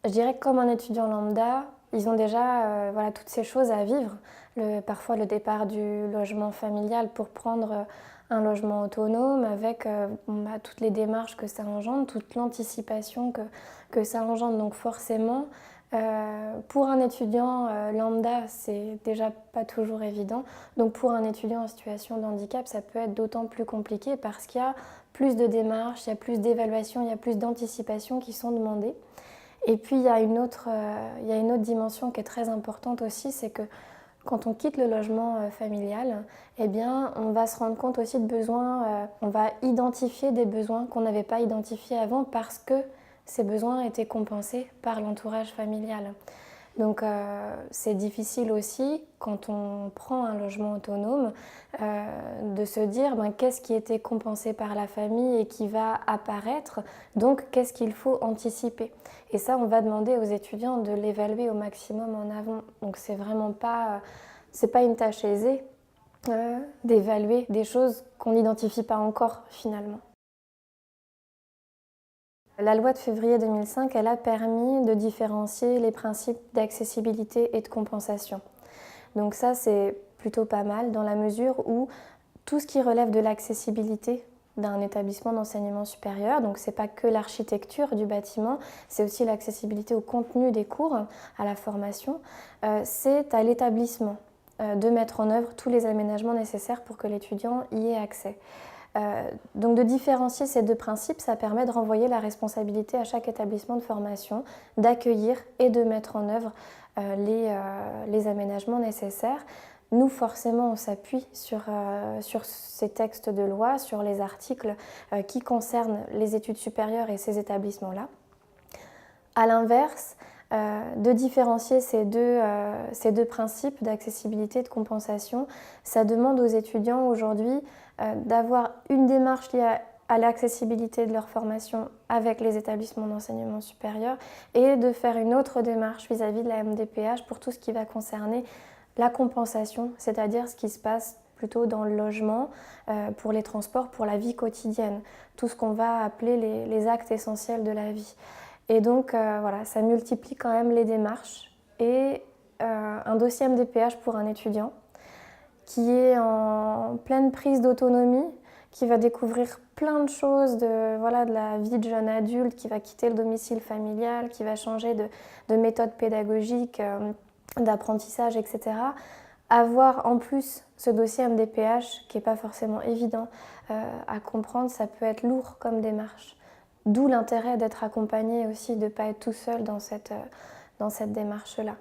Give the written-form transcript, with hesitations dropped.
Je dirais que comme un étudiant lambda, ils ont déjà voilà, toutes ces choses à vivre. Parfois le départ du logement familial pour prendre un logement autonome avec toutes les démarches que ça engendre, toute l'anticipation que ça engendre. Donc forcément, pour un étudiant lambda, c'est déjà pas toujours évident. Donc pour un étudiant en situation de handicap, ça peut être d'autant plus compliqué parce qu'il y a plus de démarches, il y a plus d'évaluation, il y a plus d'anticipation qui sont demandées. Et puis il y a une autre dimension qui est très importante aussi, c'est que quand on quitte le logement familial, eh bien, on va se rendre compte aussi de besoins, on va identifier des besoins qu'on n'avait pas identifiés avant parce que ces besoins étaient compensés par l'entourage familial. Donc c'est difficile aussi quand on prend un logement autonome de se dire qu'est-ce qui était compensé par la famille et qui va apparaître, donc qu'est-ce qu'il faut anticiper. Et ça, on va demander aux étudiants de l'évaluer au maximum en avant. Donc c'est vraiment pas, c'est pas une tâche aisée d'évaluer des choses qu'on n'identifie pas encore finalement. La loi de février 2005, elle a permis de différencier les principes d'accessibilité et de compensation. Donc ça, c'est plutôt pas mal dans la mesure où tout ce qui relève de l'accessibilité d'un établissement d'enseignement supérieur, donc c'est pas que l'architecture du bâtiment, c'est aussi l'accessibilité au contenu des cours, à la formation, c'est à l'établissement de mettre en œuvre tous les aménagements nécessaires pour que l'étudiant y ait accès. Donc de différencier ces deux principes, ça permet de renvoyer la responsabilité à chaque établissement de formation, d'accueillir et de mettre en œuvre les aménagements nécessaires. Nous, forcément, on s'appuie sur ces textes de loi, sur les articles qui concernent les études supérieures et ces établissements-là. À l'inverse, de différencier ces deux principes d'accessibilité et de compensation, ça demande aux étudiants aujourd'hui d'avoir une démarche liée à l'accessibilité de leur formation avec les établissements d'enseignement supérieur et de faire une autre démarche vis-à-vis de la MDPH pour tout ce qui va concerner la compensation, c'est-à-dire ce qui se passe plutôt dans le logement, pour les transports, pour la vie quotidienne, tout ce qu'on va appeler les actes essentiels de la vie. Et donc voilà, ça multiplie quand même les démarches et un dossier MDPH pour un étudiant qui est en pleine prise d'autonomie, qui va découvrir plein de choses de la vie de jeune adulte, qui va quitter le domicile familial, qui va changer de méthode pédagogique, d'apprentissage, etc. Avoir en plus ce dossier MDPH qui n'est pas forcément évident à comprendre, ça peut être lourd comme démarche. D'où l'intérêt d'être accompagné aussi, de ne pas être tout seul dans cette démarche-là.